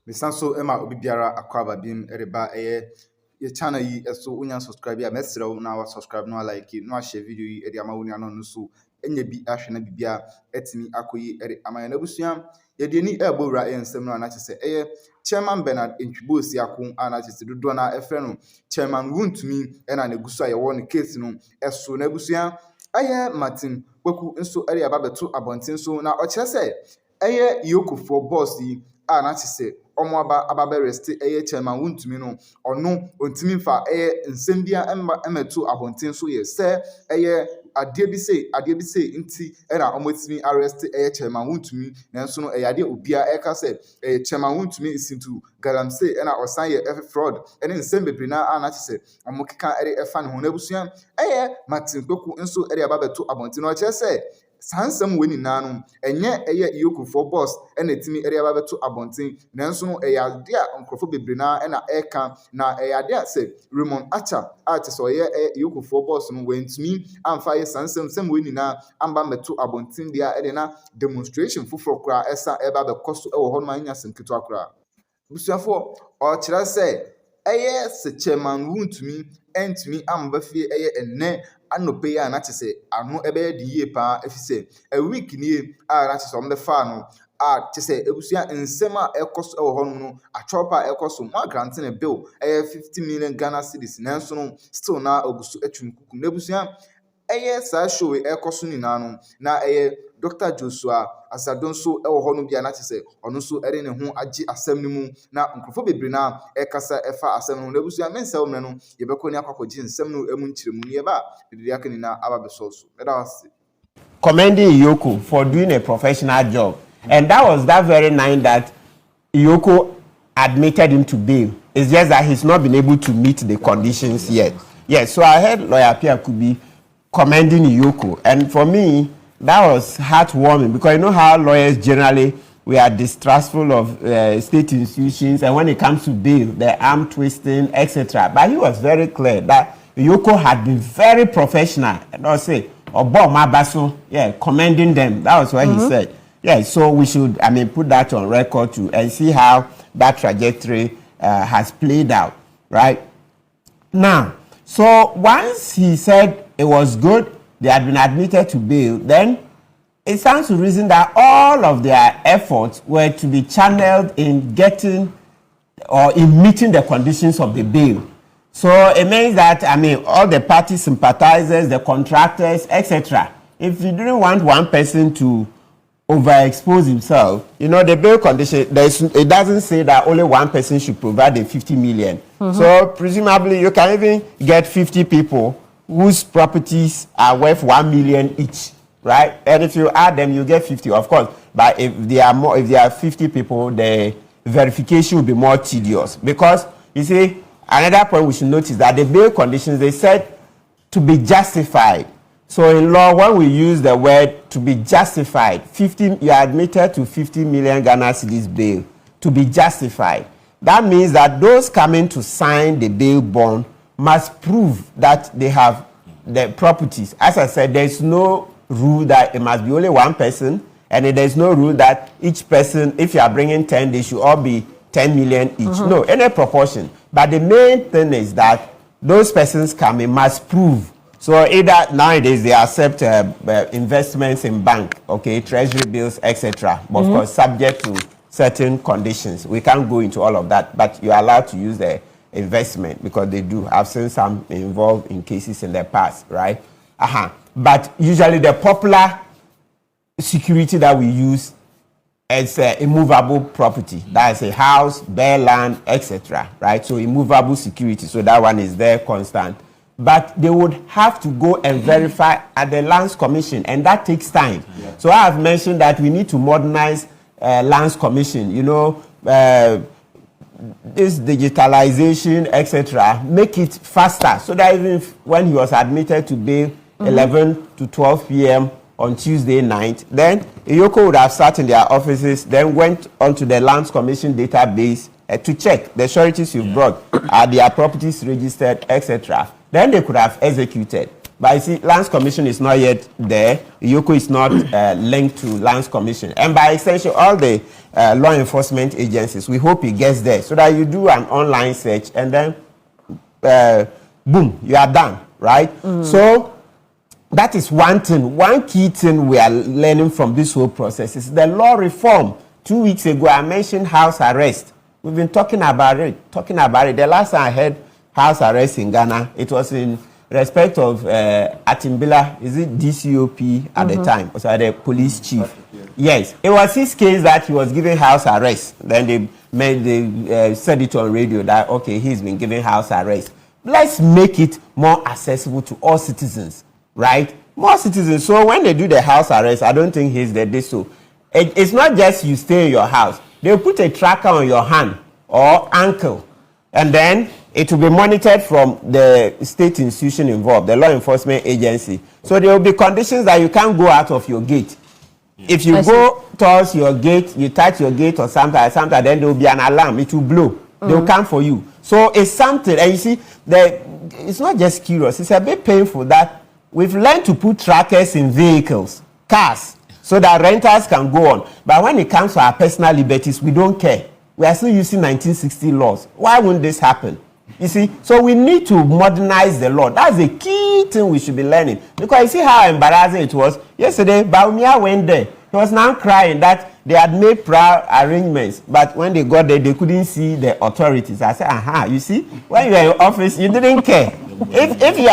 Misanso Emma Obibiara Akwaba Bim Ereba your channel yi so unya subscribe ya mesra na wa subscribe no like no share video yi edi ama unya no so enye bi ahwe na bibia etimi akoyi eri ama na busua ye de ni ebowra ensem no na chese chairman Bernard Entwibo si akon ana chese dodo na efre no chairman wontumi na neguso aye wo ne case no eso na busua Martin Kweku nso eri ababeto abontin so na o kire se EOCO for boss yi na chese omoaba ababerest chairman wontumi no ono ontimi fa nsem bia emeto abontin so ye se ade bi say nti na omotimi arrest chairman wontumi nanso no ade obia eka se chairman wontumi isintu galamse na osan ye fraud ene nsem bebre na na chese omokeka efa ne ho na busua Martin Kweku nso ababeto abontin no che se sansam weni nanu enye EOCO for boss ena timi area babeto abontin nanso no ade a onkrofo bebre na ena eka na ade a se Raymond Acha ate so EOCO for boss no wentimi amfa ye sansam weni na amba meto abontin dia ede na demonstration fufuro kra esa eba be koso ewo ho no anya senketo akra busuafo o kira se se chairman wontumi entumi amba fie enne anope ya na chese anu ebe di ye pa efise a week ni na chese ombe fa no chese ebusia nsema ekos ewo ho no achopa ekoso mo grant ne bill 50 million Ghana cedis nanso no still na ogusu atwumkuku na ebusia sa show ekoso ni na na Dr. Joshua Asadon so ewo ho no bia na chese ono so ere ne ho agi asem ni mu na nkrofo bebre na ekasa efa asem no nebusu mensa omre no yebekoni akwakoji nsem no emu nchiremu ni eba bibia kani na ababesoso commending EOCO for doing a professional job, and that was that very night that EOCO admitted him to bail. It's just that he's not been able to meet the conditions yet. Yes, so I heard Lawyer Afia could be commending EOCO, and for me that was heartwarming, because you know how lawyers generally, we are distrustful of state institutions, and when it comes to bail, the arm twisting, etc. But he was very clear that EOCO had been very professional, and I'll say, commending them. That was what he said. Yeah, so we should, put that on record too, and see how that trajectory has played out, right? Now, so once he said it was good, they had been admitted to bail, then it stands to reason that all of their efforts were to be channeled in getting or in meeting the conditions of the bail. So it means that, all the party sympathizers, the contractors, etc. If you didn't want one person to overexpose himself, the bail condition, it doesn't say that only one person should provide the 50 million. So presumably you can even get 50 people whose properties are worth 1 million each, right? And if you add them, you get 50, of course. But if there are 50 people, the verification will be more tedious. Because, you see, another point we should notice that the bail conditions, they said to be justified. So in law, when we use the word to be justified, you are admitted to 50 million Ghana cedis bail, to be justified. That means that those coming to sign the bail bond must prove that they have the properties. As I said, there's no rule that it must be only one person, and there's no rule that each person, if you are bringing 10, they should all be 10 million each. No, any proportion. But the main thing is that those persons coming must prove. So either nowadays they accept investments in bank, okay, treasury bills, etc. But of course, subject to certain conditions. We can't go into all of that, but you're allowed to use the investment because they do. I've seen some involved in cases in the past, right? But usually the popular security that we use is immovable property. That's a house, bare land, etc. Right? So immovable security. So that one is there constant. But they would have to go and verify at the Lands Commission, and that takes time. Yeah. So I have mentioned that we need to modernize Lands Commission. This digitalization, etc., make it faster, so that even when he was admitted to bail 11 to 12 p.m. on Tuesday night, then EOCO would have sat in their offices, then went onto the Lands Commission database to check the sureties you brought, are their properties registered, etc. Then they could have executed. But you see, Lands Commission is not yet there. EOCO is not linked to Lands Commission. And by extension, all the law enforcement agencies, we hope it gets there so that you do an online search and then, boom, you are done, right? So that is one thing. One key thing we are learning from this whole process is the law reform. 2 weeks ago, I mentioned house arrest. We've been talking about it. The last time I heard house arrest in Ghana, it was in respect of Atimbila, is it DCOP at the time, also the police chief. Yes, it was his case that he was given house arrest. Then they said it on radio that, okay, he's been given house arrest. Let's make it more accessible to all citizens, right? More citizens. So when they do the house arrest, I don't think he's the so. It's not just you stay in your house. They'll put a tracker on your hand or ankle, and then it will be monitored from the state institution involved, the law enforcement agency. So there will be conditions that you can't go out of your gate. If you go towards your gate, you touch your gate or something, then there will be an alarm. It will blow. They will come for you. So it's something, and you see, it's not just curious. It's a bit painful that we've learned to put trackers in vehicles, cars, so that renters can go on. But when it comes to our personal liberties, we don't care. We are still using 1960 laws. Why wouldn't this happen? You see, so we need to modernize the law. That's the key thing we should be learning. Because you see how embarrassing it was. Yesterday, Baumia went there. He was now crying that they had made prior arrangements. But when they got there, they couldn't see the authorities. I said, you see, when you were in office, you didn't care. If you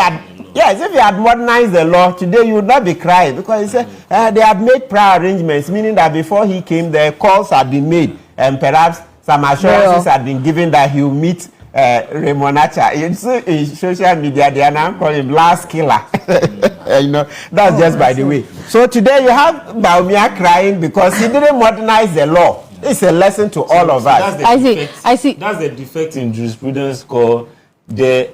had modernized the law, today you would not be crying. Because he said they had made prior arrangements, meaning that before he came there, calls had been made. And perhaps some assurances had been given that he will meet Remonacha. In social media, they are now calling him last killer. That's just by the way. So today you have Baumia crying because he didn't modernize the law. It's a lesson to all of us. I see. That's the defect in jurisprudence called the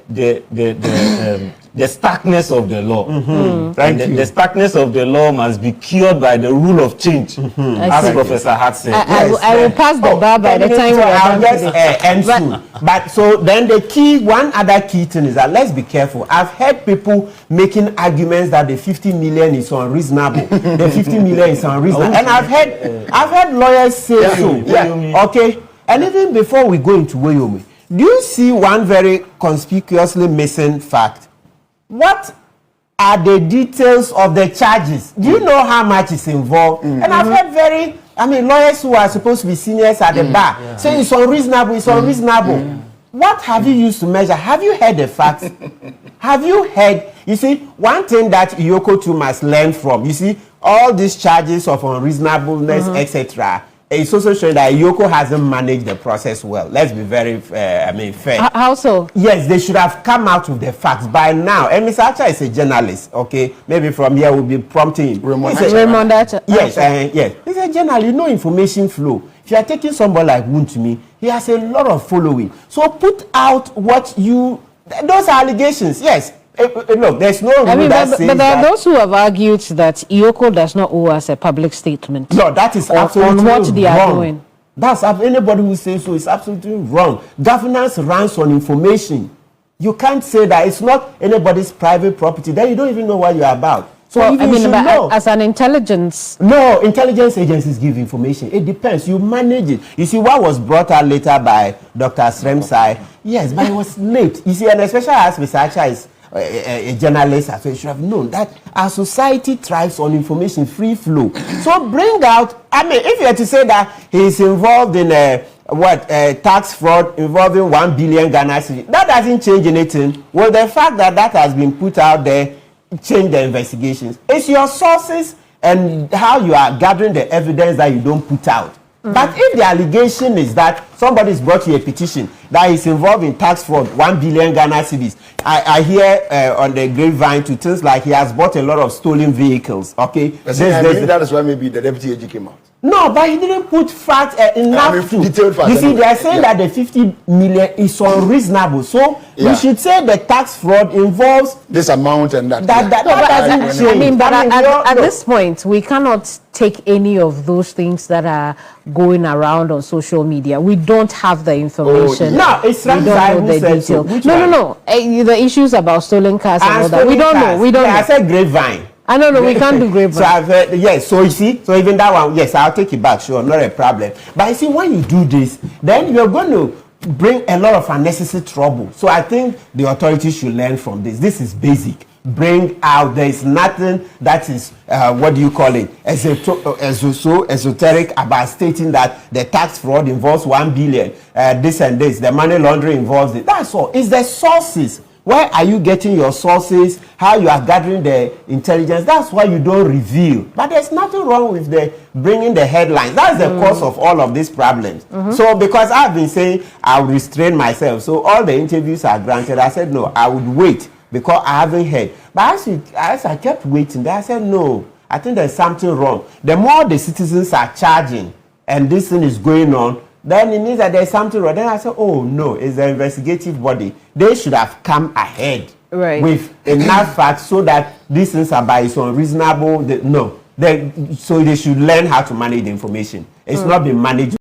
starkness of the law. The starkness of the law must be cured by the rule of change, as Professor Hart said. I will pass the bar by the time we are done. But so then one other key thing is that let's be careful. I've heard people making arguments that the 50 million is unreasonable. The 50 million is unreasonable. And I've heard lawyers say so. Yeah. Okay. And even before we go into Woyomi, do you see one very conspicuously missing fact? What are the details of the charges? Do you know how much is involved? And I've heard lawyers who are supposed to be seniors at the bar say it's unreasonable, it's unreasonable. What have you used to measure? Have you heard the facts? Have you heard? You see, one thing that EOCO too must learn from, you see, all these charges of unreasonableness, etc., it's also showing that EOCO hasn't managed the process well. Let's be very fair. How so? Yes, they should have come out with the facts by now. And Mr. Acha is a journalist, okay? Maybe from here we'll be prompting him. Raymond Acha. Yes, yes. He's a journalist, you know information flow. If you are taking somebody like wontumi, he has a lot of following. So put out those allegations, yes. Look, there's no rule that says but there are those who have argued that EOCO does not owe us a public statement. No, that is absolutely on what they are doing. That's anybody who says so is absolutely wrong. Governance runs on information. You can't say that it's not anybody's private property. Then you don't even know what you're about. So as an intelligence. No, intelligence agencies give information. It depends. You manage it. You see, what was brought out later by Dr. Sremsai, yes, but it was late. You see, and especially as Mr. Acha is a journalist, so you should have known that our society thrives on information free flow. So bring out, if you are to say that he is involved in tax fraud involving 1 billion Ghana cedis, that doesn't change anything. Well, the fact that has been put out there change the investigations. It's your sources and how you are gathering the evidence that you don't put out. But if the allegation is that somebody's brought you a petition that is involved in tax fraud, 1 billion Ghana cedis, I hear on the grapevine to things like he has bought a lot of stolen vehicles. Okay, I believe that is why maybe the deputy AG came out. No, but he didn't put facts enough to. Detailed facts. You see, they are saying that the 50 million is unreasonable. So we should say the tax fraud involves this amount and that. That doesn't change. I mean, but at this point, we cannot take any of those things that are going around on social media. We don't have the information. No, it's we don't know the detail. No. The issues about stolen cars and all that. We don't know. We don't know. I said grapevine. I don't know, we can't do grapevine. So I've heard, yes, so you see, so even that one, yes, I'll take it back, sure, not a problem. But you see, when you do this, then you're going to bring a lot of unnecessary trouble. So I think the authorities should learn from this. This is basic. Bring out, there is nothing that is, what do you call it, esoteric about stating that the tax fraud involves 1 billion, this and this, the money laundering involves it. That's all. It's the sources. Where are you getting your sources? How you are gathering the intelligence? That's why you don't reveal. But there's nothing wrong with the bringing the headlines. That's the cause of all of these problems. So because I've been saying I'll restrain myself, so all the interviews are granted. I said no, I would wait because I haven't heard. But as I kept waiting, I said no, I think there's something wrong. The more the citizens are charging and this thing is going on, then it means that there's something wrong. Then I said, oh no, it's the investigative body. They should have come ahead with enough facts so that these things are by its unreasonable. So they should learn how to manage the information. It's not been managed.